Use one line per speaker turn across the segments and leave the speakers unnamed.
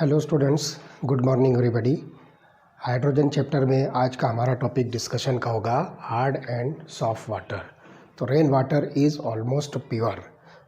Hello students, good morning everybody. Hydrogen chapter में आज का हमारा टॉपिक डिस्कशन का होगा हार्ड एंड सॉफ्ट वाटर। तो rain water is almost pure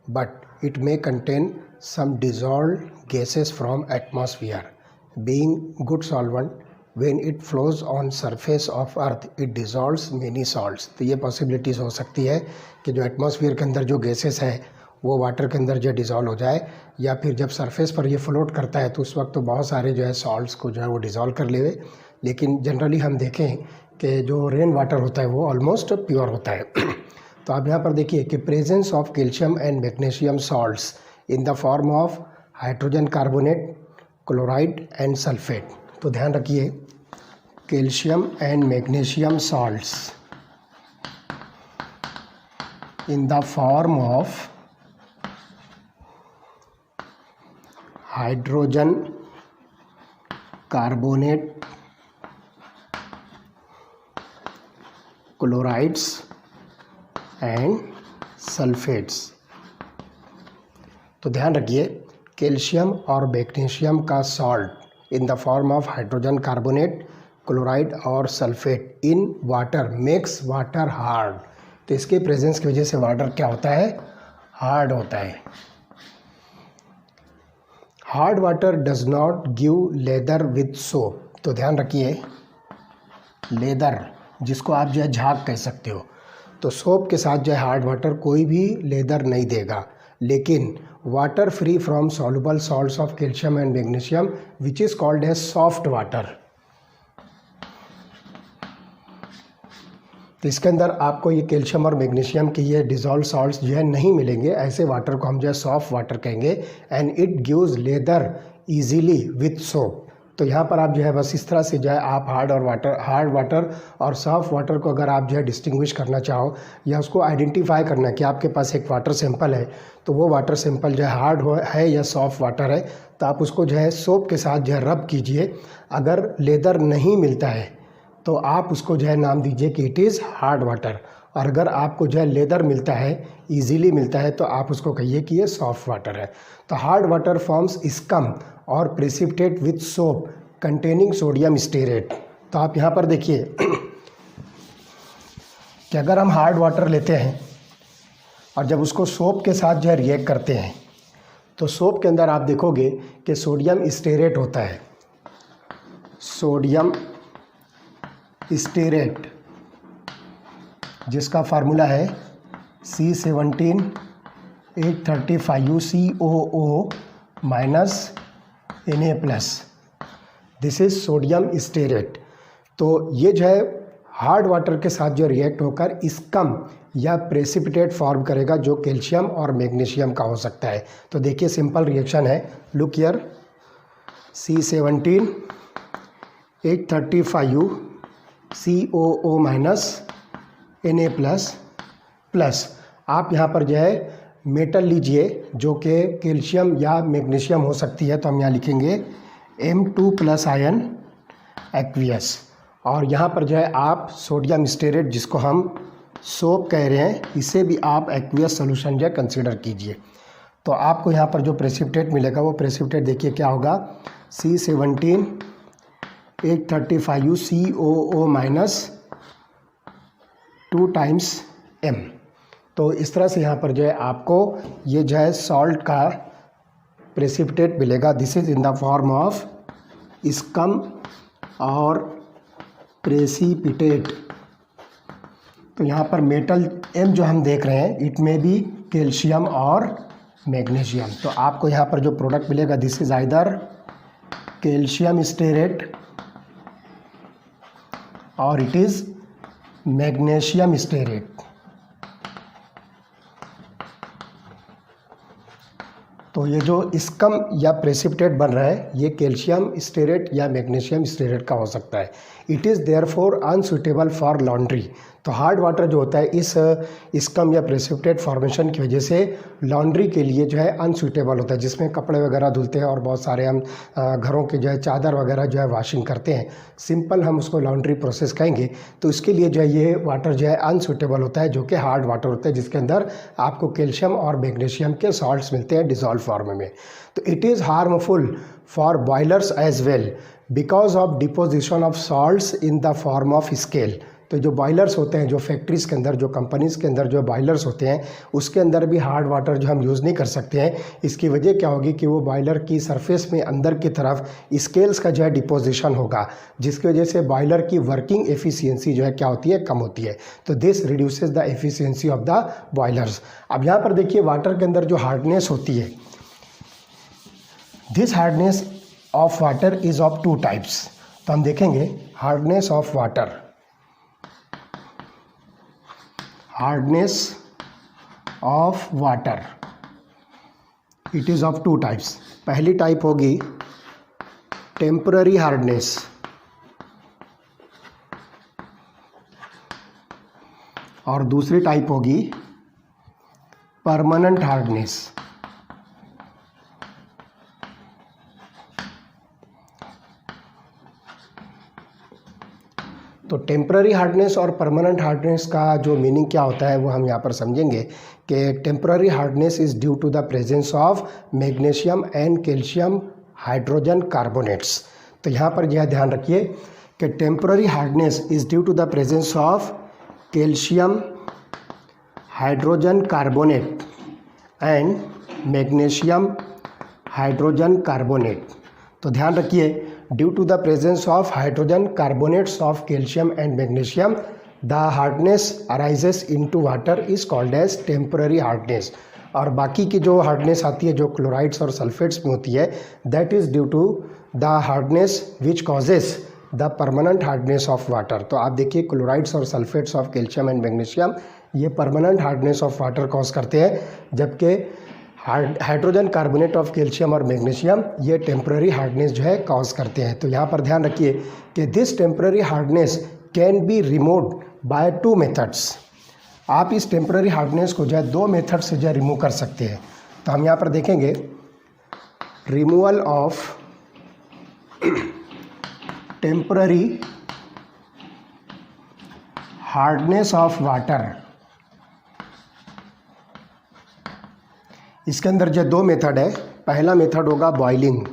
but it may contain some dissolved gases from atmosphere being good solvent when it flows on surface of earth it dissolves many salts. तो ये possibilities हो सकती है कि जो atmosphere के अंदर जो गैसेस है वो वाटर के अंदर जो डिज़ोल्व हो जाए, या फिर जब सरफेस पर ये फ्लोट करता है तो उस वक्त तो बहुत सारे जो है सॉल्ट्स को जो है वो डिज़ोल्व कर लेवे। लेकिन जनरली हम देखें कि जो रेन वाटर होता है वो ऑलमोस्ट प्योर होता है। तो आप यहाँ पर देखिए कि presence of calcium and magnesium salts in the form of hydrogen carbonate, chloride and sulphate. तो ध्यान रखिए, calcium and magnesium salts in the form of hydrogen carbonate, chlorides and sulphates. तो ध्यान रखिए, कैल्शियम और मैग्नीशियम का salt in the form of hydrogen carbonate, chloride और sulphate in water makes water hard. तो इसके प्रेजेंस की वजह से वाटर क्या होता है? हार्ड होता है। Hard water does not give leather with soap. तो ध्यान रखिए, लेदर जिसको आप जो है झाग कह सकते हो, तो सोप के साथ जो है हार्ड वाटर कोई भी लेदर नहीं देगा। लेकिन water free from soluble salts of calcium and magnesium which is called as soft water. तो इसके अंदर आपको ये कैल्शियम और मैग्नीशियम के ये डिजॉल्व सॉल्ट्स जो है नहीं मिलेंगे। ऐसे वाटर को हम जो है सॉफ्ट वाटर कहेंगे। And it gives leather easily with soap. तो यहाँ पर आप जो है बस इस तरह से जो है आप हार्ड वाटर और सॉफ्ट वाटर को अगर आप जो है डिस्टिंग्विश करना चाहो या उसको आइडेंटिफाई करना कि आपके पास एक वाटर सैंपल है तो वो वाटर सैंपल जो है हार्ड है या सॉफ्ट वाटर है, तो आप उसको जो है सोप के साथ जो है रब कीजिए। अगर लेदर नहीं मिलता है तो आप उसको जो है नाम दीजिए कि इट इज़ हार्ड वाटर, और अगर आपको जो है लेदर मिलता है, इजीली मिलता है, तो आप उसको कहिए कि ये सॉफ्ट वाटर है। तो हार्ड वाटर फॉर्म्स स्कम और precipitate with soap containing sodium stearate. तो आप यहाँ पर देखिए कि अगर हम हार्ड वाटर लेते हैं और जब उसको सोप के साथ जो है रिएक्ट करते हैं तो सोप के अंदर आप देखोगे कि सोडियम स्टेरेट होता है। सोडियम स्टेरेट जिसका फार्मूला है C17H35COO -Na+। This is sodium stearate. तो ये जो है हार्ड वाटर के साथ जो रिएक्ट होकर स्कम या प्रेसिपिटेट फॉर्म करेगा जो कैल्शियम और मैग्नीशियम का हो सकता है। तो देखिए सिंपल रिएक्शन है, लुक हियर, C17H35COO -Na+। आप यहाँ पर जो है मेटल लीजिए जो कि कैल्शियम या मैग्नीशियम हो सकती है, तो हम यहाँ लिखेंगे M2+ आयन एक्वियस। और यहाँ पर जो है आप सोडियम स्टेरेट जिसको हम सोप कह रहे हैं, इसे भी आप एक्वियस सोल्यूशन जो है कंसिडर कीजिए। तो आपको यहाँ पर जो प्रेसिपिटेट मिलेगा वो प्रेसिपिटेट देखिए क्या होगा, C17H35COO -2 टाइम्स M। तो इस तरह से यहाँ पर जो है आपको ये जो है सॉल्ट का प्रेसिपिटेट मिलेगा। This is in the form of scum और प्रेसिपिटेट। तो यहाँ पर मेटल M जो हम देख रहे हैं, इट में भी कैल्शियम और मैग्नीशियम। तो आपको यहाँ पर जो प्रोडक्ट मिलेगा, this is either calcium stearate और इट इज़ मैग्नीशियम स्टेरेट। तो ये जो स्कम या प्रेसिपिटेट बन रहा है ये कैल्शियम स्टेरेट या मैग्नीशियम स्टेरेट का हो सकता है। It is therefore unsuitable for laundry. तो हार्ड वाटर जो होता है इस स्कम या प्रेसिपिटेट फॉर्मेशन की वजह से लॉन्ड्री के लिए जो है अनसूटेबल होता है, जिसमें कपड़े वगैरह धुलते हैं और बहुत सारे हम घरों के जो है चादर वगैरह जो है वॉशिंग करते हैं, सिंपल हम उसको लॉन्ड्री प्रोसेस कहेंगे। तो इसके लिए जो है ये वाटर जो है अनसूटेबल होता है, जो कि हार्ड वाटर होता है, जिसके अंदर आपको कैल्शियम और मैग्नीशियम के सॉल्ट्स मिलते हैं डिजॉल्व फॉर्म में। तो it is harmful for boilers as well because of deposition of salts in the form of scale. तो जो बॉयलर्स होते हैं, जो फैक्ट्रीज़ के अंदर, जो कंपनीज़ के अंदर जो बॉयलर्स होते हैं, उसके अंदर भी हार्ड वाटर जो हम यूज़ नहीं कर सकते हैं। इसकी वजह क्या होगी कि वो बॉयलर की सरफेस में अंदर की तरफ स्केल्स का जो है डिपोजिशन होगा, जिसकी वजह से बॉयलर की वर्किंग एफिशिएंसी जो है क्या होती है, कम होती है। तो this reduces the efficiency of the boilers. अब यहाँ पर देखिए वाटर के अंदर जो हार्डनेस होती है, this hardness of water is of two types. तो हम देखेंगे hardness of water, hardness of water it is of two types. पहली टाइप होगी टेम्पररी हार्डनेस, और दूसरी टाइप होगी परमानेंट हार्डनेस। तो टेम्पररी हार्डनेस और परमानेंट हार्डनेस का जो मीनिंग क्या होता है वो हम यहाँ पर समझेंगे कि temporary hardness is due to the presence of magnesium and calcium hydrogen carbonates. तो यहाँ पर यह ध्यान रखिए कि temporary hardness is due to the presence of calcium hydrogen carbonate and magnesium hydrogen carbonate. तो ध्यान रखिए, due to the presence of hydrogen carbonates of calcium and magnesium, the hardness arises into water is called as temporary hardness। और बाकी की जो hardness आती है, जो क्लोराइड्स और सल्फेट्स में होती है, that is due to the hardness which causes the permanent hardness of water। तो आप देखिए क्लोराइड्स और sulphates of calcium and magnesium ये permanent hardness of water cause करते हैं, जबकि हाइड्रोजन कार्बोनेट ऑफ कैल्शियम और मैग्नीशियम ये टेम्पररी हार्डनेस जो है कॉज करते हैं। तो यहाँ पर ध्यान रखिए कि this temporary hardness can be removed by two methods. आप इस टेम्पररी हार्डनेस को जो है दो मेथड से जो है रिमूव कर सकते हैं। तो हम यहाँ पर देखेंगे removal of temporary hardness of water. इसके अंदर जो दो मेथड है, पहला मेथड होगा बॉइलिंग।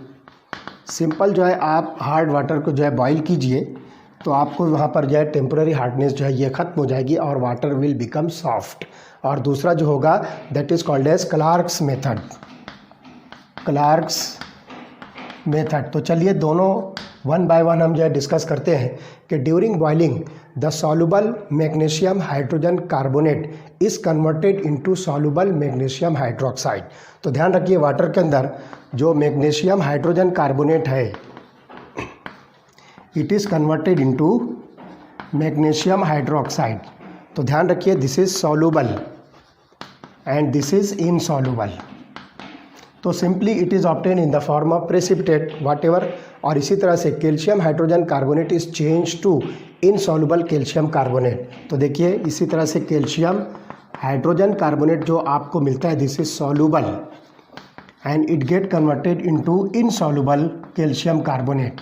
सिंपल जो है आप हार्ड वाटर को जो है बॉईल कीजिए तो आपको वहाँ पर जो है टेम्पररी हार्डनेस जो है ये ख़त्म हो जाएगी और वाटर विल बिकम सॉफ्ट। और दूसरा जो होगा that is called as Clark's method, Clark's method. तो चलिए दोनों वन बाय वन हम जो है डिस्कस करते हैं कि during boiling the soluble magnesium hydrogen carbonate is converted into soluble magnesium hydroxide. तो ध्यान रखिए वाटर के अंदर जो मैग्नीशियम हाइड्रोजन कार्बोनेट है it is converted into magnesium hydroxide. तो ध्यान रखिए this is soluble and this is insoluble. तो simply it is obtain in the form of precipitate whatever. और इसी तरह से calcium hydrogen carbonate is change to insoluble calcium carbonate. तो देखिए इसी तरह से कैल्शियम हाइड्रोजन कार्बोनेट जो आपको मिलता है this is soluble and it get converted into insoluble calcium carbonate.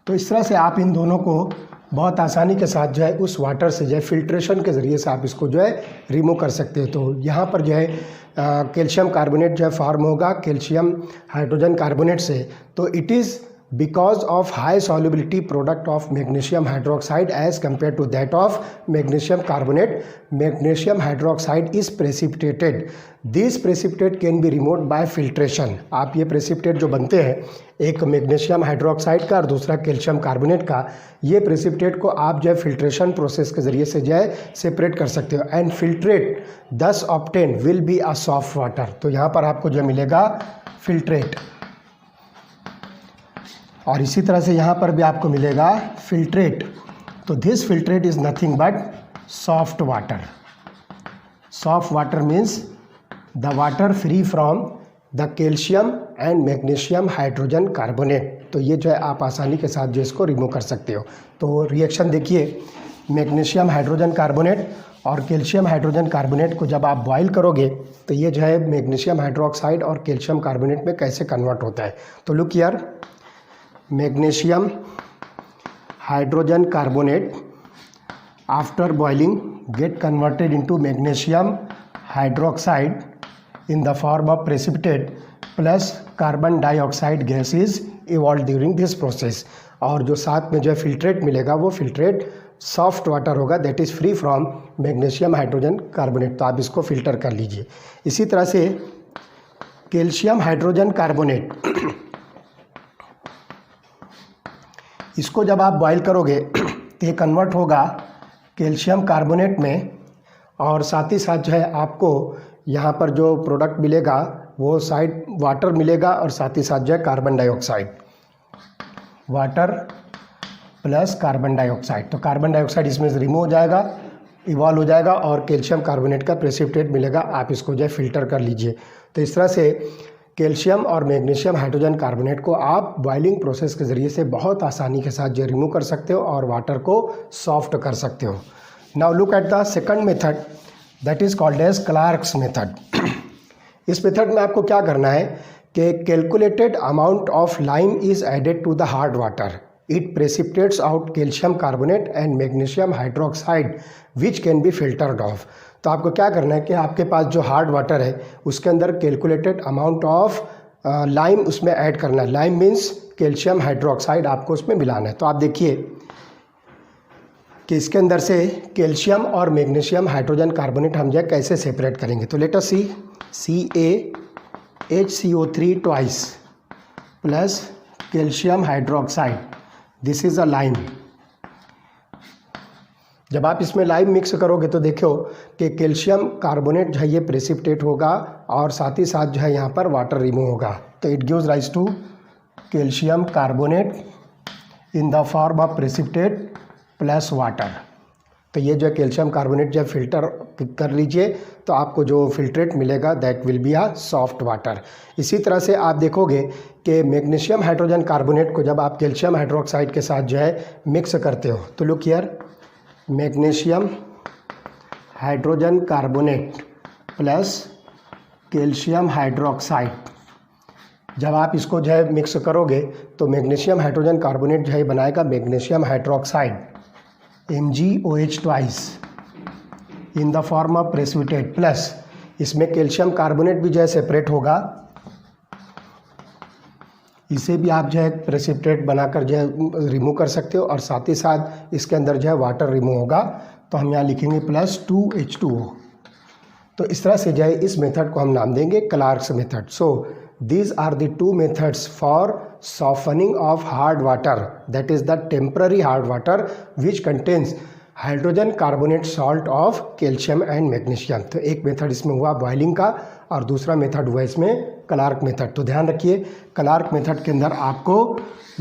तो इस तरह से आप इन दोनों को बहुत आसानी के साथ जो है उस वाटर से जो है फिल्ट्रेशन के ज़रिए से आप इसको जो है रिमूव कर सकते हो। तो यहाँ पर जो है कैल्शियम कार्बोनेट जो है फॉर्म होगा कैल्शियम हाइड्रोजन कार्बोनेट से। तो it is because of high solubility product of magnesium hydroxide as compared to that of magnesium carbonate, magnesium hydroxide is precipitated. This precipitate can be removed by filtration। आप ये precipitate जो बनते हैं एक magnesium hydroxide का और दूसरा calcium carbonate का, ये precipitate को आप जो है फिल्ट्रेशन प्रोसेस के ज़रिए से जो है सेपरेट कर सकते हो and filtrate thus obtained will be a soft water। तो यहाँ पर आपको जो मिलेगा फिल्ट्रेट और इसी तरह से यहाँ पर भी आपको मिलेगा फिल्ट्रेट। तो this filtrate is nothing but soft water. Soft water means the water free from the calcium and magnesium hydrogen carbonate. तो ये जो है आप आसानी के साथ जो इसको रिमूव कर सकते हो। तो रिएक्शन देखिए मैग्नीशियम हाइड्रोजन कार्बोनेट और कैल्शियम हाइड्रोजन कार्बोनेट को जब आप बॉयल करोगे तो ये जो है मैग्नीशियम हाइड्रोक्साइड और कैल्शियम कार्बोनेट में कैसे कन्वर्ट होता है। तो look here, magnesium hydrogen carbonate after boiling get converted into magnesium hydroxide in the form of precipitate plus carbon dioxide gas is evolved during this process। और जो साथ में जो है फिल्ट्रेट मिलेगा वो फिल्ट्रेट सॉफ्ट वाटर होगा, that is free from magnesium hydrogen carbonate. तो आप इसको फिल्टर कर लीजिए। इसी तरह से कैल्शियम हाइड्रोजन कार्बोनेट इसको जब आप बॉयल करोगे तो ये कन्वर्ट होगा कैल्शियम कार्बोनेट में, और साथ ही साथ जो है आपको यहाँ पर जो प्रोडक्ट मिलेगा वो साइड वाटर मिलेगा और साथ ही साथ जो है carbon dioxide, water plus carbon dioxide. तो कार्बन डाइऑक्साइड इसमें से रिमूव हो जाएगा, इवॉल्व हो जाएगा और कैल्शियम कार्बोनेट का प्रेसिपिटेट मिलेगा। आप इसको जो है फिल्टर कर लीजिए। तो इस तरह से कैल्शियम और मैग्नीशियम हाइड्रोजन कार्बोनेट को आप बॉइलिंग प्रोसेस के ज़रिए से बहुत आसानी के साथ जो रिमूव कर सकते हो और वाटर को सॉफ्ट कर सकते हो। Now look at the second method, that is called as Clark's method. इस मेथड में आपको क्या करना है कि calculated amount of lime is added to the hard water, it precipitates out calcium carbonate and magnesium hydroxide which can be filtered off. तो आपको क्या करना है कि आपके पास जो हार्ड वाटर है उसके अंदर कैलकुलेटेड अमाउंट ऑफ लाइम उसमें ऐड करना है। लाइम मीन्स कैल्शियम हाइड्रोक्साइड आपको उसमें मिलाना है। तो आप देखिए कि इसके अंदर से कैल्शियम और मैग्नीशियम हाइड्रोजन कार्बोनेट हम जो है कैसे सेपरेट करेंगे। तो let us see CaHCO3 twice plus calcium hydroxide, this is a lime. जब आप इसमें लाइम मिक्स करोगे तो देखो कि कैल्शियम कार्बोनेट जो है ये प्रेसिपिटेट होगा और साथ ही साथ जो है यहाँ पर वाटर रिमूव होगा। तो it gives rise to calcium carbonate in the form of precipitate plus water. तो ये जो है कैल्शियम कार्बोनेट जब फिल्टर कर लीजिए तो आपको जो फिल्ट्रेट मिलेगा that will be a soft water. इसी तरह से आप देखोगे कि मैग्नीशियम हाइड्रोजन कार्बोनेट को जब आप कैल्शियम हाइड्रोक्साइड के साथ जो है मिक्स करते हो तो look here, magnesium hydrogen carbonate plus calcium hydroxide, जब आप इसको जो है मिक्स करोगे तो मैग्नीशियम हाइड्रोजन कार्बोनेट जो है बनाएगा magnesium hydroxide MgOH twice in the form of precipitate, plus इसमें कैल्शियम कार्बोनेट भी जो है सेपरेट होगा, इसे भी आप जो है प्रेसिपिटेट बनाकर जो है रिमूव कर सकते हो और साथ ही साथ इसके अंदर जो है वाटर रिमूव होगा। तो हम यहाँ लिखेंगे प्लस 2H2O। तो इस तरह से जो है इस मेथड को हम नाम देंगे Clark's method. So these are the two methods for softening of hard water, that is the temporary hard water which contains hydrogen carbonate salt of calcium and magnesium. तो एक मेथड इसमें हुआ बॉइलिंग का और दूसरा मेथड हुआ इसमें Clark method. तो ध्यान रखिए क्लार्क मेथड के अंदर आपको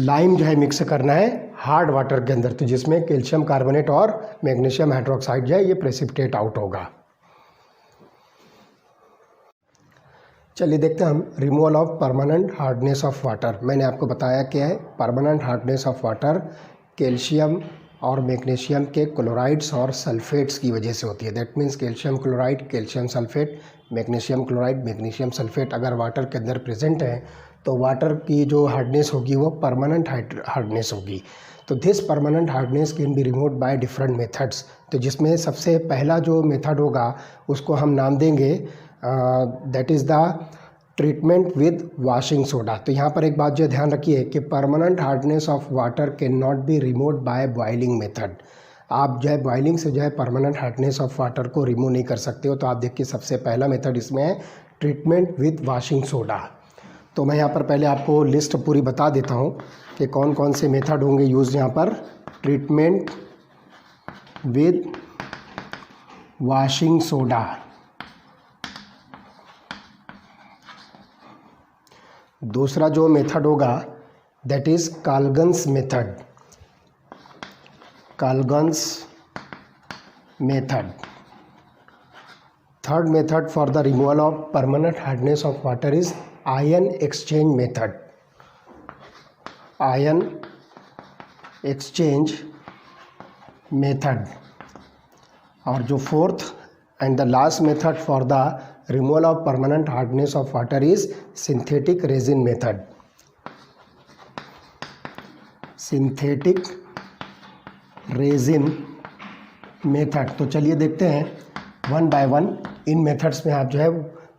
लाइम जो है मिक्स करना है हार्ड वाटर के अंदर, तो जिसमें कैल्शियम कार्बोनेट और मैग्नीशियम हाइड्रोक्साइड जो है ये प्रेसिपिटेट आउट होगा। चलिए देखते हैं हम removal of permanent hardness of water. मैंने आपको बताया क्या है permanent hardness of water, calcium और मैग्नीशियम के क्लोराइड्स और सल्फेट्स की वजह से होती है। That means calcium chloride, calcium sulphate, magnesium chloride, magnesium sulphate अगर वाटर के अंदर प्रेजेंट है तो वाटर की जो हार्डनेस होगी वो परमानेंट हार्डनेस होगी। तो this permanent hardness can be removed by different methods. तो जिसमें सबसे पहला जो मेथड होगा उसको हम नाम देंगे that is the treatment with washing soda. तो यहाँ पर एक बात जो ध्यान रखिए कि permanent hardness of water can not be removed by boiling method. आप जो है बॉइलिंग से जो है परमानेंट हार्डनेस ऑफ वाटर को रिमूव नहीं कर सकते हो। तो आप देखिए सबसे पहला मेथड इसमें है ट्रीटमेंट विद वॉशिंग सोडा। तो मैं यहाँ पर पहले आपको लिस्ट पूरी बता देता हूँ कि कौन कौन से मेथड होंगे यूज़ यहाँ पर। ट्रीटमेंट विद वॉशिंग सोडा, दूसरा जो मेथड होगा that is Calgon's method, Calgon's method. Third method for the removal of permanent hardness of water is ion exchange method, ion exchange method, और जो fourth and the last method for the removal of permanent hardness of water is synthetic resin method. Synthetic resin method. तो चलिए देखते हैं one by one इन methods में आप जो है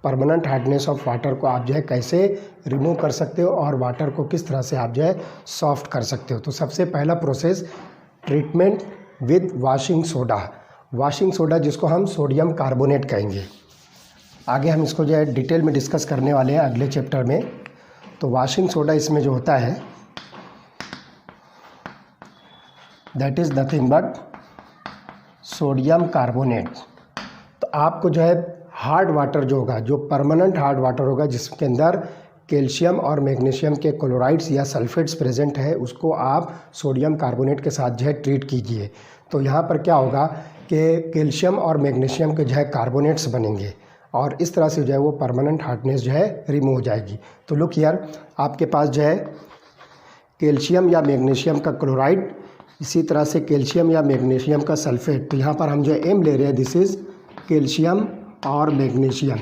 परमानेंट हार्डनेस ऑफ वाटर को आप जो है कैसे रिमूव कर सकते हो और वाटर को किस तरह से आप जो है सॉफ्ट कर सकते हो। तो सबसे पहला process treatment with washing soda. Washing soda जिसको हम सोडियम कार्बोनेट कहेंगे। आगे हम इसको जो है डिटेल में डिस्कस करने वाले हैं अगले चैप्टर में। तो वाशिंग सोडा इसमें जो होता है that is nothing but sodium carbonate. तो आपको जो है हार्ड वाटर जो होगा, जो परमानेंट हार्ड वाटर होगा जिसके अंदर कैल्शियम और मैग्नीशियम के क्लोराइड्स या सल्फेट्स प्रेजेंट है, उसको आप सोडियम कार्बोनेट के साथ जो है ट्रीट कीजिए। तो यहाँ पर क्या होगा कि कैल्शियम और मैग्नीशियम के जो है कार्बोनेट्स बनेंगे और इस तरह से जो है वो परमानेंट हार्डनेस जो है रिमूव हो जाएगी। तो लुक हियर, आपके पास जो है कैल्शियम या मैग्नीशियम का क्लोराइड, इसी तरह से कैल्शियम या मैग्नीशियम का सल्फेट। तो यहाँ पर हम जो है एम ले रहे हैं, दिस इज़ कैल्शियम और मैग्नीशियम।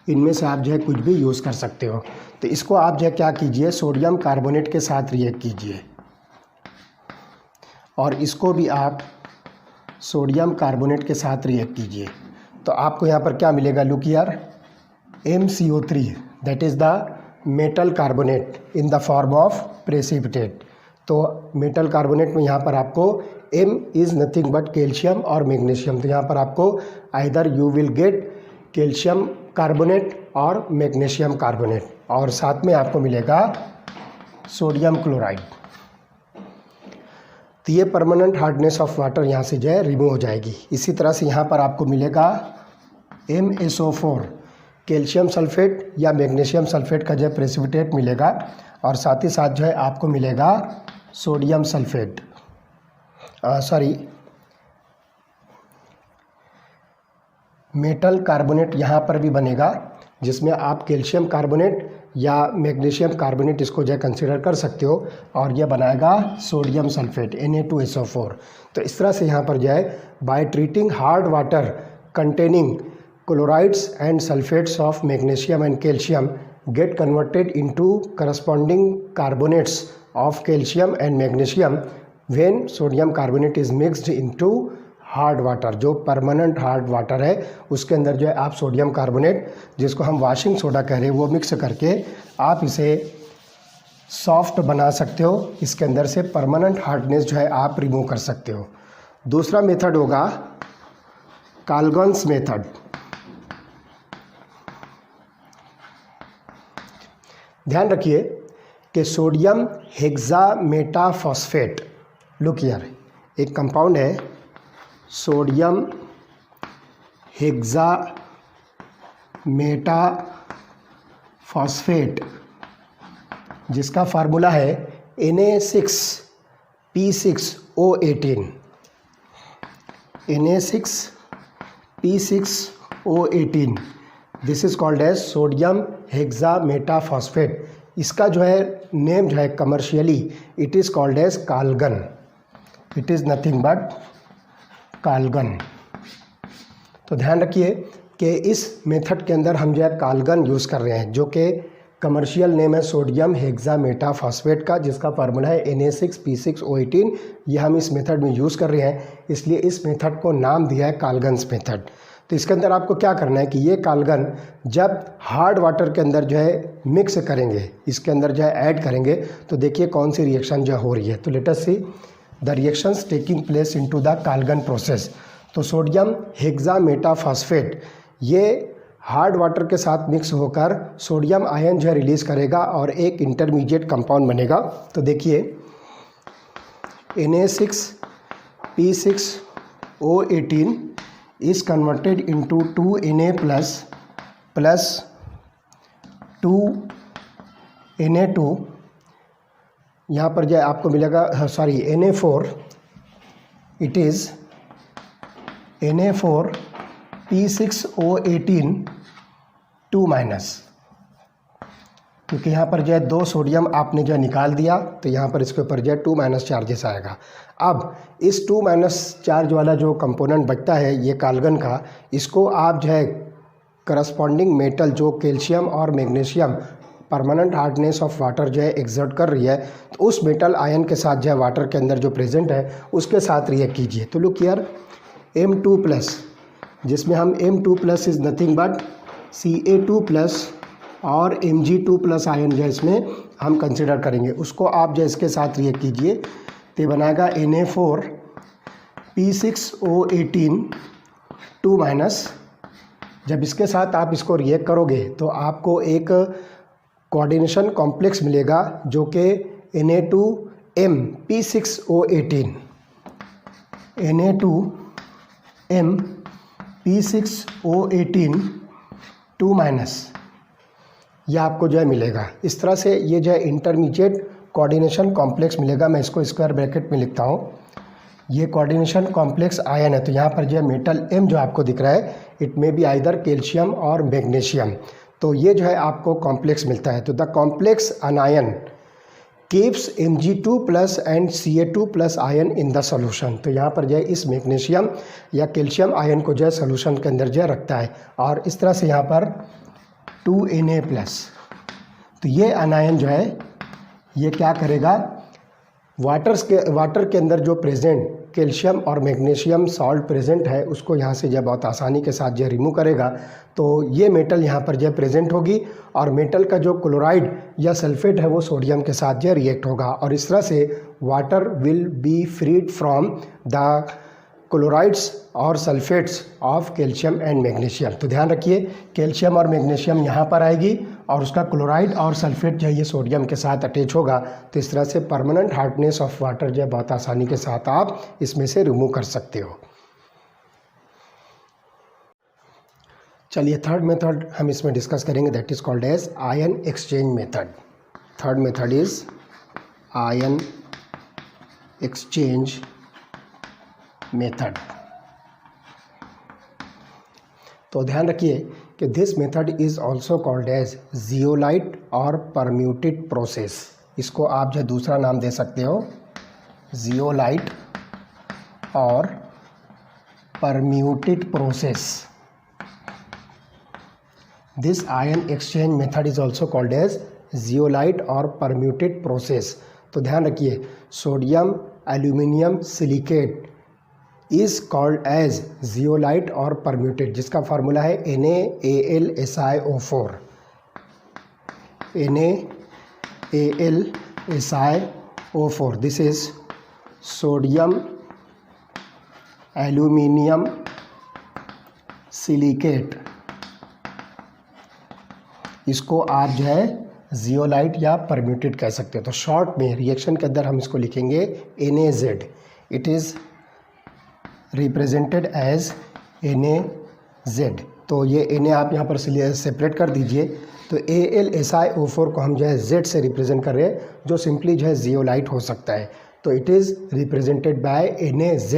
इनमें से आप जो है कुछ भी यूज़ कर सकते हो। तो इसको आप जो है क्या कीजिए, सोडियम कार्बोनेट के साथ रिएक्ट कीजिए और इसको भी आप सोडियम कार्बोनेट के साथ रिएक्ट कीजिए। तो आपको यहाँ पर क्या मिलेगा, look here, MCO3 that is the metal carbonate in the form of precipitate. तो मेटल कार्बोनेट में यहाँ पर आपको M is nothing but calcium और मैग्नीशियम। तो यहाँ पर आपको either you will get calcium carbonate और मैग्नीशियम कार्बोनेट और साथ में आपको मिलेगा सोडियम क्लोराइड। तो ये परमानेंट हार्डनेस ऑफ वाटर यहाँ से जो है रिमूव हो जाएगी। इसी तरह से यहाँ पर आपको मिलेगा MSO4 कैल्शियम सल्फेट या मैग्नीशियम सल्फेट का जो है प्रेसिपिटेट मिलेगा और साथ ही साथ जो है आपको मिलेगा सोडियम सल्फेट, मेटल कार्बोनेट यहाँ पर भी बनेगा जिसमें आप कैल्शियम कार्बोनेट या मैग्नीशियम कार्बोनेट इसको जो है कंसिडर कर सकते हो और यह बनाएगा सोडियम सल्फेट Na2SO4। तो इस तरह से यहाँ पर जो है by treating hard water containing chlorides and sulphates of magnesium and calcium get converted into corresponding carbonates of calcium and magnesium when sodium carbonate is mixed into hard water। जो permanent hard water है उसके अंदर जो है आप sodium carbonate, जिसको हम washing soda कह रहे हैं, वो मिक्स करके आप इसे सॉफ्ट बना सकते हो। इसके अंदर से परमानेंट हार्डनेस जो है आप रिमूव कर सकते हो। दूसरा मेथड होगा काल्गन्स मेथड। ध्यान रखिए कि सोडियम हेक्सामेटाफॉस्फेट, लुक हियर, एक कंपाउंड है सोडियम हेक्सामेटाफॉस्फेट जिसका फार्मूला है Na6P6O18। Na6P6O18 this is called as sodium hexametaphosphate. इसका जो है नेम जो है commercially it is called as Calgon. It is nothing but Calgon. तो ध्यान रखिए कि इस मेथड के अंदर हम जो है काल्गन यूज़ कर रहे हैं, जो कि कमर्शियल नेम है सोडियम हेक्सामेटाफॉस्फेट का, जिसका फार्मूला है Na6P6O18। ये हम इस मेथड में यूज़ कर रहे हैं, इसलिए इस मेथड को नाम दिया है काल्गन्स मेथड। तो इसके अंदर आपको क्या करना है कि ये काल्गन जब हार्ड वाटर के अंदर जो है मिक्स करेंगे, इसके अंदर जो है ऐड करेंगे, तो देखिए कौन सी रिएक्शन जो हो रही है। तो let us see the reactions taking place into the Calgon process. तो सोडियम हेक्सामेटाफॉस्फेट ये हार्ड वाटर के साथ मिक्स होकर सोडियम आयन जो है रिलीज़ करेगा और एक इंटरमीडिएट कंपाउंड बनेगा। तो देखिए Na6P6O18 is converted into 2Na plus 2Na2। यहाँ पर जो है आपको मिलेगा Na4, इट इज़ Na4P6O18 2-। क्योंकि यहाँ पर जो है 2 सोडियम आपने जो है निकाल दिया, तो यहाँ पर इसके ऊपर जो है 2 माइनस चार्जेस आएगा। अब इस 2 माइनस चार्ज वाला जो कंपोनेंट बचता है ये काल्गन का, इसको आप जो है करस्पॉन्डिंग मेटल जो कैल्शियम और magnesium permanent hardness of water जो है एक्सर्ट कर रही है, तो उस मेटल आयन के साथ जो है वाटर के अंदर जो प्रेजेंट है उसके साथ रिएक्ट कीजिए। तो लुक हियर M2+, जिसमें हम M2+ is nothing but Ca2+ और Mg2+ आयन जो है इसमें हम कंसिडर करेंगे, उसको आप जो इसके साथ रिएक्ट कीजिए तो बनाएगा Na4P6O18 2-। जब इसके साथ आप इसको रिएक्ट करोगे तो आपको एक कोऑर्डिनेशन कॉम्प्लेक्स मिलेगा जो कि Na2MP6O18 Na2MP6O18 2-, यह आपको जो है मिलेगा। इस तरह से ये जो है इंटरमीडिएट कोऑर्डिनेशन कॉम्प्लेक्स मिलेगा। मैं इसको स्क्वायर ब्रैकेट में लिखता हूँ। ये कोऑर्डिनेशन कॉम्प्लेक्स आयन है, तो यहाँ पर जो है मेटल M जो आपको दिख रहा है, इट में बी आइदर कैल्शियम और मैग्नीशियम, तो ये जो है आपको कॉम्प्लेक्स मिलता है। तो the complex अनायन keeps Mg2+ and Ca2+ ion in the solution. तो यहाँ पर जो है इस मैग्नीशियम या कैल्शियम आयन को जो है सॉल्यूशन के अंदर जो है रखता है, और इस तरह से यहाँ पर 2Na+। तो ये अनायन जो है ये क्या करेगा, वाटर के अंदर जो प्रेजेंट कैल्शियम और मैग्नीशियम सॉल्ट प्रेजेंट है उसको यहाँ से जो बहुत आसानी के साथ जो रिमूव करेगा। तो ये मेटल यहाँ पर जो प्रेजेंट होगी, और मेटल का जो क्लोराइड या सल्फेट है वो सोडियम के साथ जो रिएक्ट होगा, और इस तरह से water will be freed from the chlorides और sulphates of calcium and magnesium. तो ध्यान रखिए कैल्शियम और मैग्नीशियम यहाँ पर आएगी, और उसका क्लोराइड और सल्फेट जो है ये सोडियम के साथ अटैच होगा। तो इस तरह से परमानेंट हार्डनेस ऑफ वाटर जो है बहुत आसानी के साथ आप इसमें से रिमूव कर सकते हो। चलिए थर्ड मेथड हम इसमें डिस्कस करेंगे, that is called as ion exchange method. Third method is ion exchange method. तो ध्यान रखिए कि this method is also called as zeolite और परम्यूटेड प्रोसेस। इसको आप जो दूसरा नाम दे सकते हो, जियोलाइट और permutit process. This ion exchange method is also called as zeolite और परम्यूटेड प्रोसेस। तो ध्यान रखिए sodium aluminium silicate is called as zeolite और परम्यूटेड, जिसका फार्मूला है NaAlSiO4। NaAlSiO4, this is sodium aluminium silicate. इसको आप जो है जियोलाइट या परम्यूटेड कह सकते हो। तो शॉर्ट में रिएक्शन के अंदर हम इसको लिखेंगे NaZ। It is represented as NaZ। तो ये Na आप यहाँ पर सेपरेट कर दीजिए। तो AlSiO4 को हम जो है Z से रिप्रेजेंट कर रहे हैं, जो सिंपली जो है जियोलाइट हो सकता है। तो it is represented by NaZ।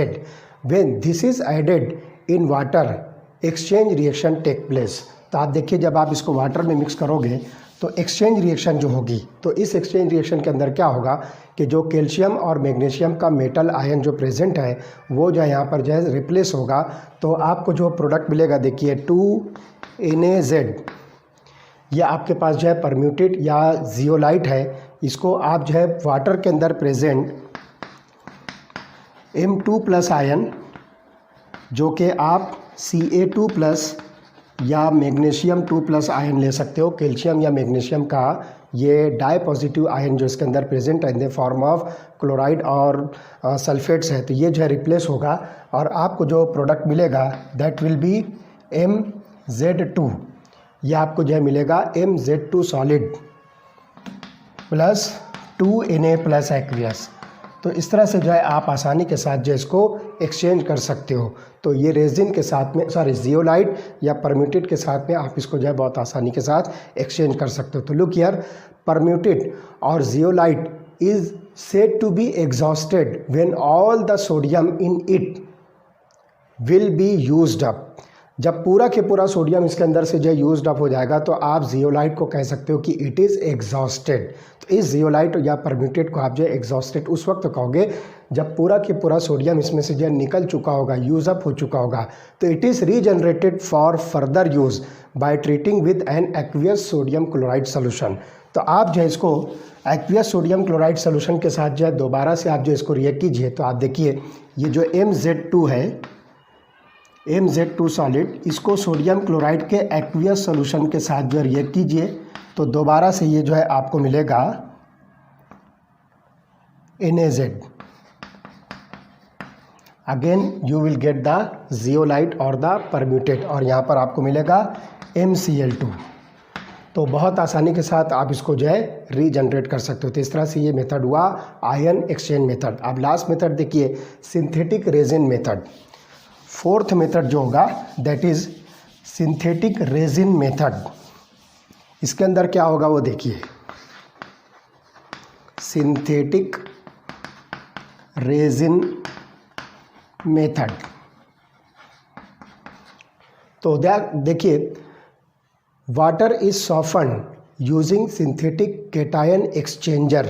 When this is added in water exchange reaction take place. तो आप देखिए जब आप इसको वाटर में मिक्स करोगे तो एक्सचेंज रिएक्शन जो होगी, तो इस एक्सचेंज रिएक्शन के अंदर क्या होगा कि जो कैल्शियम और मैग्नीशियम का मेटल आयन जो प्रेजेंट है वो जो यहाँ पर जो है रिप्लेस होगा। तो आपको जो प्रोडक्ट मिलेगा देखिए 2NaZ, ये आपके पास जो है परम्यूटेड या जियोलाइट है। इसको आप जो है वाटर के अंदर प्रेजेंट M2+ आयन, जो कि आप Ca2+ या मैग्नीशियम 2+ आयन ले सकते हो। कैल्शियम या मैग्नीशियम का ये डाई पॉजिटिव आयन जो इसके अंदर प्रेजेंट है इन द फॉर्म ऑफ क्लोराइड और सल्फेट्स है, तो ये जो है रिप्लेस होगा, और आपको जो प्रोडक्ट मिलेगा दैट विल बी MZ2। ये आपको जो है मिलेगा MZ2 solid plus 2Na+ aqueous. तो इस तरह से जो है आप आसानी के साथ जो इसको एक्सचेंज कर सकते हो। तो ये रेजिन के साथ में जियोलाइट या परम्यूटेड के साथ में आप इसको जो है बहुत आसानी के साथ एक्सचेंज कर सकते हो। तो look here, permutit or zeolite is said to be exhausted when all the sodium in it will be used up। जब पूरा के पूरा सोडियम इसके अंदर से जो है यूज्ड अप हो जाएगा तो आप जियोलाइट को कह सकते हो कि इट इज़ एग्जॉस्टेड। तो इस जियोलाइट या परम्यूटेट को आप जो है एग्जॉस्टेड उस वक्त कहोगे जब पूरा के पूरा सोडियम इसमें से जो है निकल चुका होगा, यूज अप हो चुका होगा। तो it is regenerated for further use by treating with an aqueous sodium chloride solution. तो आप जो है इसको एक्वियस सोडियम क्लोराइड सोल्यूशन के साथ जो है दोबारा से आप जो इसको रिएक्ट कीजिए। तो आप देखिए ये जो MZ2 है, MZ2 सॉलिड, इसको सोडियम क्लोराइड के एक्वियस सोल्यूशन के साथ जो रिएक्ट कीजिए तो दोबारा से ये जो है आपको मिलेगा NaZ। Again you will get the zeolite और द परम्यूटेट और यहाँ पर आपको मिलेगा MCl2। तो बहुत आसानी के साथ आप इसको जो है रीजनरेट कर सकते हो। तो इस तरह से ये मेथड हुआ आयन एक्सचेंज मेथड। अब लास्ट मेथड देखिए synthetic resin method. Fourth method जो होगा that is synthetic resin method. इसके अंदर क्या होगा वो देखिए, सिंथेटिक रेजिन मेथड। तो देखिए water is softened using synthetic cation exchanger.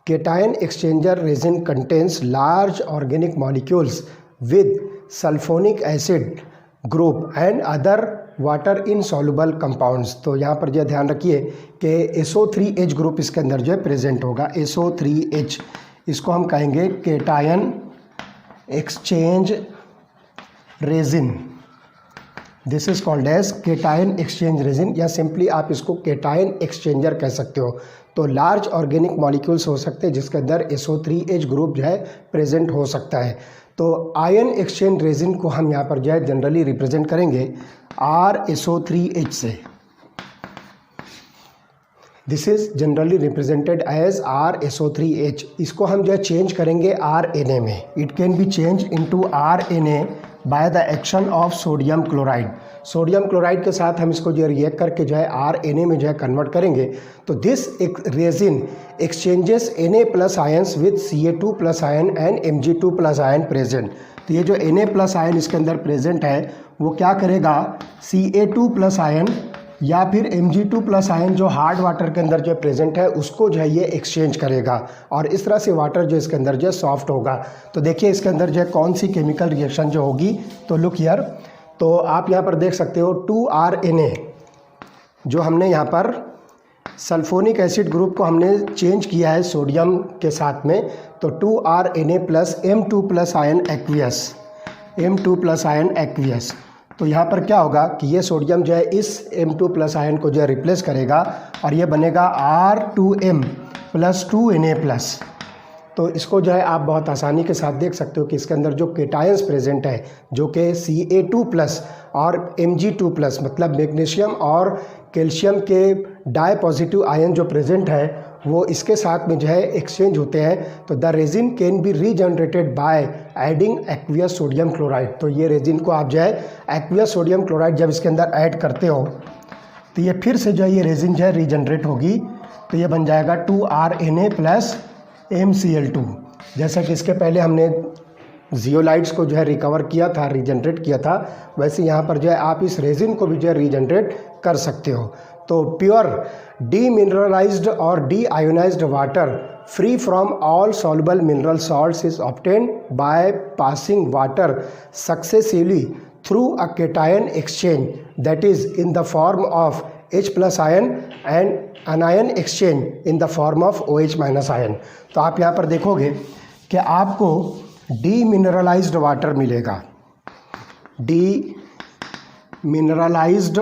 Cation exchanger resin contains large organic molecules with sulphonic acid group and other water insoluble compounds. तो यहाँ पर जो ध्यान रखिए कि SO3H ग्रुप इसके अंदर जो है प्रेजेंट होगा। SO3H इसको हम कहेंगे cation exchange resin. This is called as cation exchange resin या सिंपली आप इसको केटायन एक्सचेंजर कह सकते हो। तो लार्ज ऑर्गेनिक मॉलिक्यूल्स हो सकते हैं जिसके अंदर SO3H ग्रुप जो है प्रेजेंट हो सकता है। तो आयन एक्सचेंज रेजिन को हम यहाँ पर जो है जनरली रिप्रेजेंट करेंगे RSO3H से। This is generally represented as RSO3H। इसको हम जो है चेंज करेंगे RNA में। It can be change into RNA by the action of sodium chloride. Sodium chloride के साथ हम इसको जो रिएक्ट करके जो है RNA में जो है कन्वर्ट करेंगे। तो this resin exchanges Na plus ions with Ca2 plus ion and Mg2 plus ion present. तो ये जो Na प्लस आयन इसके अंदर प्रेजेंट है वो क्या करेगा, Ca2 प्लस आयन या फिर Mg2 प्लस आयन जो हार्ड वाटर के अंदर जो प्रेजेंट है उसको जो है ये एक्सचेंज करेगा और इस तरह से वाटर जो इसके अंदर जो सॉफ्ट होगा। तो देखिए इसके अंदर जो है कौन सी केमिकल रिएक्शन जो होगी। तो लुक हियर, तो आप यहाँ पर देख सकते हो 2RNA जो हमने यहाँ पर सल्फोनिक एसिड ग्रुप को हमने चेंज किया है सोडियम के साथ में। तो 2RNA plus M2 plus ion aqueous, M2 plus ion aqueous. तो यहाँ पर क्या होगा कि ये सोडियम जो है इस M2 प्लस आयन को जो है रिप्लेस करेगा और ये बनेगा R2M प्लस 2Na प्लस। तो इसको जो है आप बहुत आसानी के साथ देख सकते हो कि इसके अंदर जो केटायंस प्रेजेंट है जो कि Ca2 प्लस और Mg2 प्लस मतलब मैग्नीशियम और कैल्शियम के डाई पॉजिटिव आयन जो प्रेजेंट है वो इसके साथ में जो है एक्सचेंज होते हैं। तो the resin can be regenerated by adding aqueous sodium chloride. तो ये रेजिन को आप जो है एक्वियस सोडियम क्लोराइड जब इसके अंदर ऐड करते हो तो ये फिर से जो है ये रेजिन जो है रीजनरेट होगी। तो ये बन जाएगा 2RNA प्लस MCl2। जैसा कि इसके पहले हमने जियोलाइट्स को जो है रिकवर किया था, रीजनरेट किया था, वैसे यहाँ पर जो है आप इस रेजिन को भी जो है रीजनरेट कर सकते हो। तो प्योर डीमिनरलाइज्ड और deionised water free from all soluble mineral salts is obtained by passing water successively through a cation exchange that is in the form of H plus ion and अनायन exchange in the form of OH minus ion. तो आप यहाँ पर देखोगे कि आपको demineralised water मिलेगा, demineralised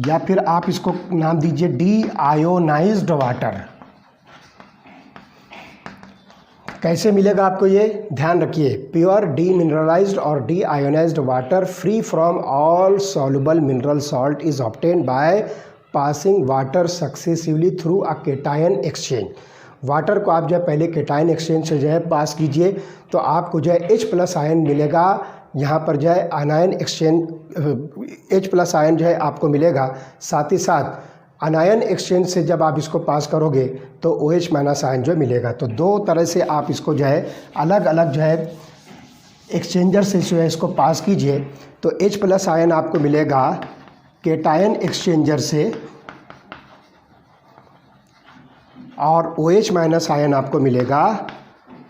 या फिर आप इसको नाम दीजिए डीआयोनाइज्ड वाटर। कैसे मिलेगा आपको ये ध्यान रखिए, प्योर डीमिनरलाइज्ड और deionised water free from all soluble mineral salt is obtained by passing water successively through a cation exchange. Water को आप जो है पहले केटायन एक्सचेंज से जो है पास कीजिए तो आपको जो है H प्लस आयन मिलेगा। यहाँ पर जो है अनायन एक्सचेंज H प्लस आयन जो है आपको मिलेगा। साथ ही साथ अनायन एक्सचेंज से जब आप इसको पास करोगे तो OH माइनस आयन जो मिलेगा। तो दो तरह से आप इसको जो है अलग अलग जो है एक्सचेंजर से जो है इसको पास कीजिए तो H प्लस आयन आपको मिलेगा केटायन एक्सचेंजर से और OH माइनस आयन आपको मिलेगा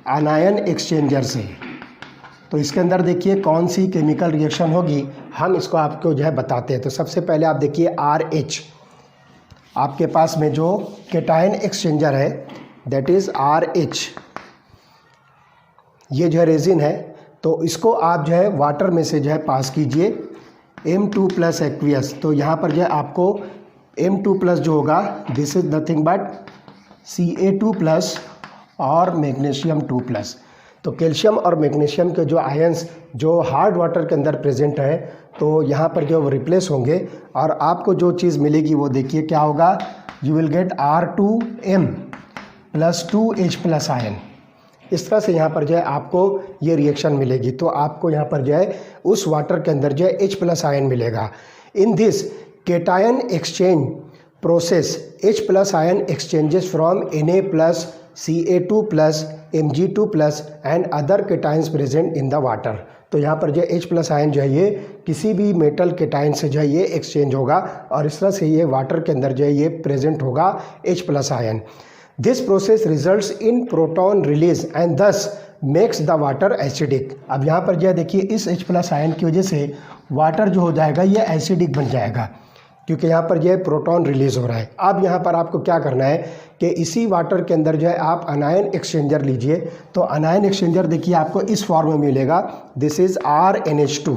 आनायन एक्सचेंजर से। तो इसके अंदर देखिए कौन सी केमिकल रिएक्शन होगी, हम इसको आपको जो है बताते हैं। तो सबसे पहले आप देखिए RH, आपके पास में जो केटायन एक्सचेंजर है दैट इज़ RH, ये जो है रेजिन है, तो इसको आप जो है वाटर में से जो है पास कीजिए M2 प्लस एक्वियस। तो यहाँ पर जो है आपको M2 प्लस जो होगा this is nothing but Ca2 plus और मैग्नीशियम 2 प्लस। तो कैल्शियम और मैग्नीशियम के जो आयंस जो हार्ड वाटर के अंदर प्रेजेंट है तो यहाँ पर जो रिप्लेस होंगे और आपको जो चीज़ मिलेगी वो देखिए क्या होगा, you will get R2M plus 2H plus ion. इस तरह से यहाँ पर जो है आपको ये रिएक्शन मिलेगी। तो आपको यहाँ पर जो है उस वाटर के अंदर जो है H प्लस आयन मिलेगा। In this cation exchange process H plus ion exchanges from Na plus Ca2 plus Mg2 plus and other cations present in the water। तो यहाँ पर जो H प्लस आयन जो है ये किसी भी मेटल केटायन से जो है ये एक्सचेंज होगा और इस तरह से ये वाटर के अंदर जो है ये प्रेजेंट होगा H plus ion. This process results in proton release and दस मेक्स द वाटर एसिडिक। अब यहाँ पर जो है देखिए इस H प्लस आयन की वजह से वाटर जो हो जाएगा ये एसिडिक बन जाएगा क्योंकि यहाँ पर जो है प्रोटॉन रिलीज़ हो रहा है। अब यहाँ पर आपको क्या करना है कि इसी वाटर के अंदर जो है आप अनायन एक्सचेंजर लीजिए। तो अनायन एक्सचेंजर देखिए आपको इस फॉर्म में मिलेगा, दिस इज़ RNH2।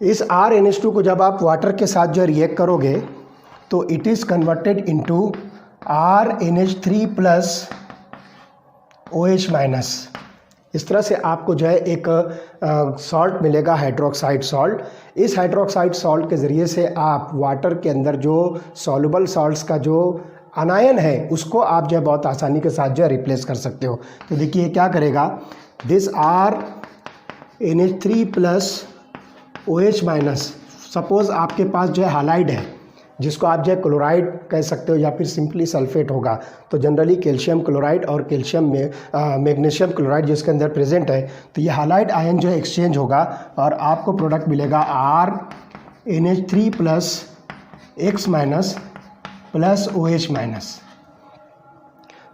इस RNH2 को जब आप वाटर के साथ जो रिएक्ट करोगे तो it is converted into RNH3 plus OH minus. इस तरह से आपको जो है एक सॉल्ट मिलेगा, हाइड्रोक्साइड सॉल्ट। इस हाइड्रोक्साइड सॉल्ट के ज़रिए से आप वाटर के अंदर जो सॉल्युबल सॉल्ट्स का जो अनायन है उसको आप जो है बहुत आसानी के साथ जो है रिप्लेस कर सकते हो। तो देखिए क्या करेगा, this RNH3 plus OH minus, suppose आपके पास जो है हालाइड है जिसको आप जो है क्लोराइड कह सकते हो या फिर सिंपली सल्फेट होगा। तो जनरली कैल्शियम क्लोराइड और कैल्शियम में मैग्नीशियम क्लोराइड जिसके अंदर प्रेजेंट है, तो ये हालाइड आयन जो है एक्सचेंज होगा और आपको प्रोडक्ट मिलेगा RNH3 plus X minus plus OH minus.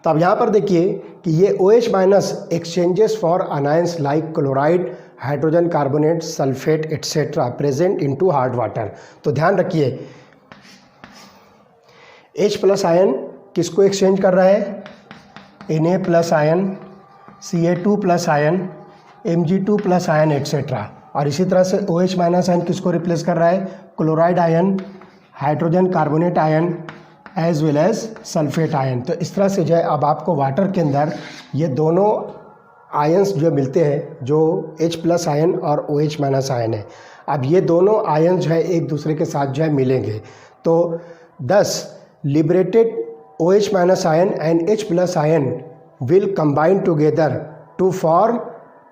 तो अब यहाँ पर देखिए कि ये OH minus exchanges for anions like chloride, hydrogen carbonate, sulphate etcetera present into hard water. तो ध्यान रखिए H प्लस आयन किसको एक्सचेंज कर रहा है, Na plus ion, Ca2 plus ion, Mg2 plus ion etcetera. और इसी तरह से OH माइनस आयन किसको रिप्लेस कर रहा है, chloride ion, hydrogen carbonate ion as well as sulphate ion. तो इस तरह से जो है अब आपको वाटर के अंदर ये दोनों आयंस जो मिलते हैं जो H प्लस आयन और OH माइनस आयन है। अब ये दोनों आयन जो है एक दूसरे के साथ जो है मिलेंगे तो 10 liberated OH minus ion and H plus ion will combine together to form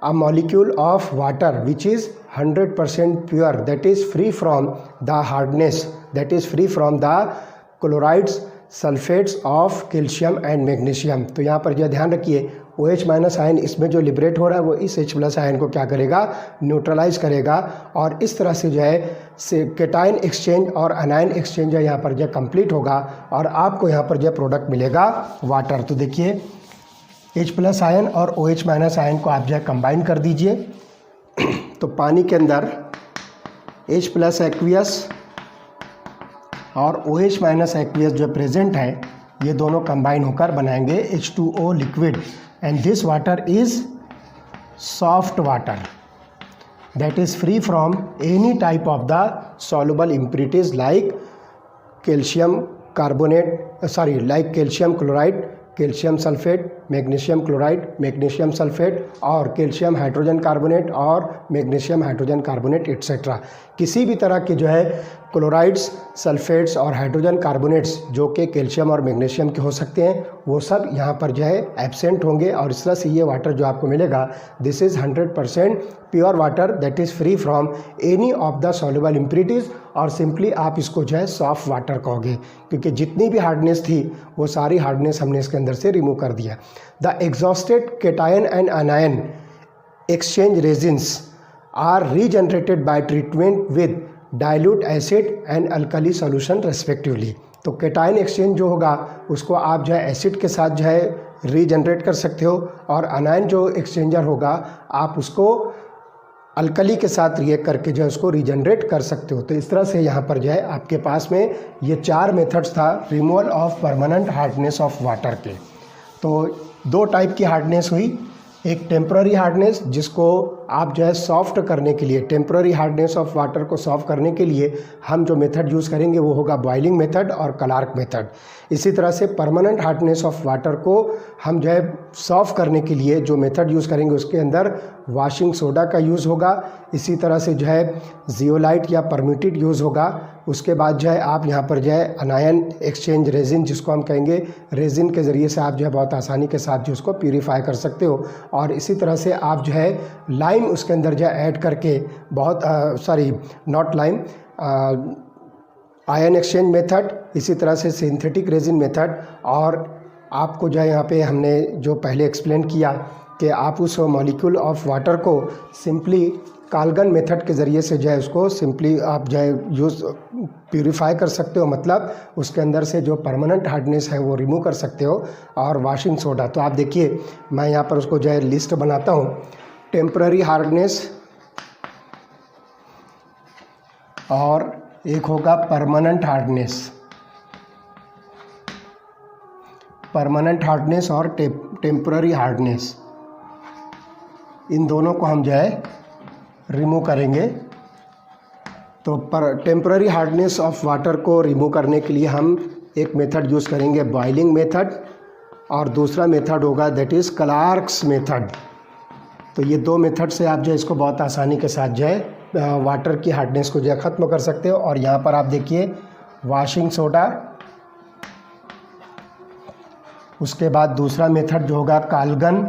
a molecule of water which is 100% pure, that is free from the hardness, that is free from the chlorides, sulfates of calcium and magnesium। तो यहाँ पर जो ध्यान रखिए OH minus ion इसमें जो liberate हो रहा है वो इस H प्लस आयन को क्या करेगा, न्यूट्रलाइज करेगा और इस तरह से जो है केटायन एक्सचेंज और अनायन एक्सचेंज यहाँ पर जो कंप्लीट होगा और आपको यहाँ पर जो प्रोडक्ट मिलेगा वाटर। तो देखिए H प्लस आयन और OH माइनस आयन को आप जो है कंबाइन कर दीजिए तो पानी के अंदर H प्लस एक्वियस और OH माइनस एक्वियस जो प्रेजेंट है ये दोनों कंबाइन होकर बनाएंगे H2O liquid and this water is soft water that is free from any type of the soluble impurities like calcium chloride, calcium sulfate, magnesium chloride, magnesium sulfate और calcium hydrogen carbonate और magnesium hydrogen carbonate etcetera. किसी भी तरह के जो है chlorides, sulphates और hydrogen carbonates जो कि कैल्शियम और मैग्नीशियम के हो सकते हैं वो सब यहाँ पर जो है एब्सेंट होंगे और इस तरह से ये वाटर जो आपको मिलेगा this is 100% pure water that is free from any of the soluble impurities और सिंपली आप इसको जो है सॉफ्ट वाटर कहोगे क्योंकि जितनी भी हार्डनेस थी वो सारी हार्डनेस हमने इसके अंदर से रिमूव कर दिया। The exhausted cation and अनायन exchange resins are regenerated by treatment with dilute acid and alkali solution respectively। तो केटाइन एक्सचेंज जो होगा उसको आप जो है एसिड के साथ जो है रीजनरेट कर सकते हो, और अनायन जो एक्सचेंजर होगा आप उसको अल्कली के साथ रिएक्ट करके जो है उसको रीजनरेट कर सकते हो। तो इस तरह से यहाँ पर जो है आपके पास में ये 4 मेथड्स था removal of permanent hardness of water के। तो 2 टाइप की हार्डनेस हुई, एक टेम्पररी हार्डनेस जिसको आप जो है सॉफ्ट करने के लिए, टेम्पररी हार्डनेस ऑफ वाटर को सॉफ्ट करने के लिए हम जो मेथड यूज़ करेंगे वो होगा बॉइलिंग मेथड और क्लार्क मेथड। इसी तरह से परमानेंट हार्डनेस ऑफ वाटर को हम जो है सॉफ्ट करने के लिए जो मेथड यूज़ करेंगे उसके अंदर वॉशिंग सोडा का यूज़ होगा, इसी तरह से जो है जियोलाइट या परम्यूटेड यूज़ होगा। उसके बाद जो है आप यहाँ पर जो है अनायन एक्सचेंज रेजिन जिसको हम कहेंगे, रेजिन के ज़रिए से आप जो है बहुत आसानी के साथ जो उसको प्यूरीफाई कर सकते हो। और इसी तरह से आप जो है लाइम उसके अंदर जो है ऐड करके आयन एक्सचेंज मेथड, इसी तरह से सिंथेटिक रेजिन मेथड, और आपको जो है यहाँ पे हमने जो पहले एक्सप्लेन किया कि आप उस मॉलिक्यूल ऑफ वाटर को सिंपली काल्गन मेथड के ज़रिए से जो है उसको सिंपली आप जो है यूज़ प्यूरीफाई कर सकते हो, मतलब उसके अंदर से जो परमानेंट हार्डनेस है वो रिमूव कर सकते हो। और वॉशिंग सोडा, तो आप देखिए मैं यहाँ पर उसको जो है लिस्ट बनाता हूँ। टेम्पररी हार्डनेस और एक होगा परमानेंट हार्डनेस, परमानेंट हार्डनेस और टेम्पररी हार्डनेस, इन दोनों को हम जो है रिमूव करेंगे। तो टेम्पररी हार्डनेस ऑफ वाटर को रिमूव करने के लिए हम एक मेथड यूज़ करेंगे बॉइलिंग मेथड, और दूसरा मेथड होगा दैट इज़ क्लार्क्स मेथड। तो ये 2 मेथड से आप जो है इसको बहुत आसानी के साथ जो है वाटर की हार्डनेस को जो है ख़त्म कर सकते हो। और यहाँ पर आप देखिए वॉशिंग सोडा, उसके बाद दूसरा मेथड जो होगा काल्गन,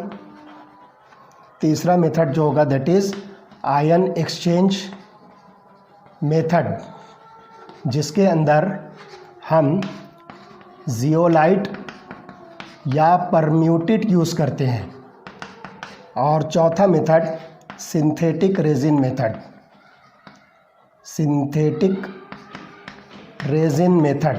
तीसरा मेथड जो होगा that is ion exchange method, जिसके अंदर हम जियोलाइट या परम्यूटेड यूज़ करते हैं। और चौथा method synthetic resin method, synthetic resin method.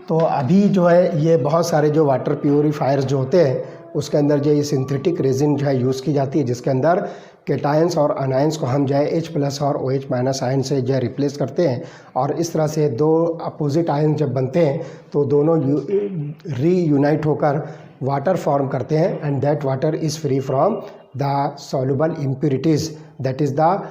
तो अभी जो है ये बहुत सारे जो वाटर प्यूरीफायर्स जो होते हैं उसके अंदर जो ये सिंथेटिक रेजिन जो है यूज़ की जाती है, जिसके अंदर केटायंस और अनायंस को हम जो है H+ और OH- आयन से जो है रिप्लेस करते हैं। और इस तरह से 2 अपोजिट आयन जब बनते हैं तो दोनों रीयूनाइट होकर वाटर फॉर्म करते हैं, and that water is free from the soluble impurities that is the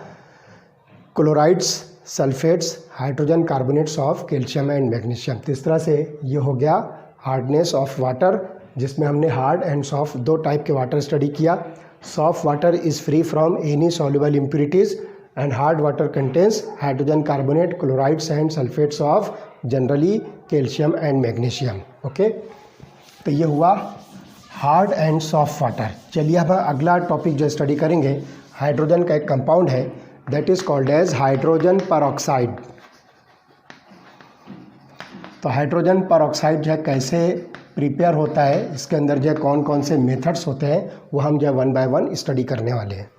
chlorides, sulphates, hydrogen carbonates of calcium and magnesium. तो इस तरह से ये हो गया हार्डनेस ऑफ वाटर, जिसमें हमने हार्ड एंड सॉफ्ट 2 टाइप के वाटर स्टडी किया। Soft water is free from any soluble impurities and hard water contains hydrogen carbonate, chlorides and sulphates of generally calcium and magnesium. Okay, तो ये हुआ hard and soft water. चलिए अब अगला topic जो study करेंगे, hydrogen का एक कंपाउंड है that is called as hydrogen peroxide. तो हाइड्रोजन परऑक्साइड जो है कैसे प्रिपेयर होता है, इसके अंदर जो है कौन कौन से मेथड्स होते हैं वो हम जो है 1 बाय 1 स्टडी करने वाले हैं।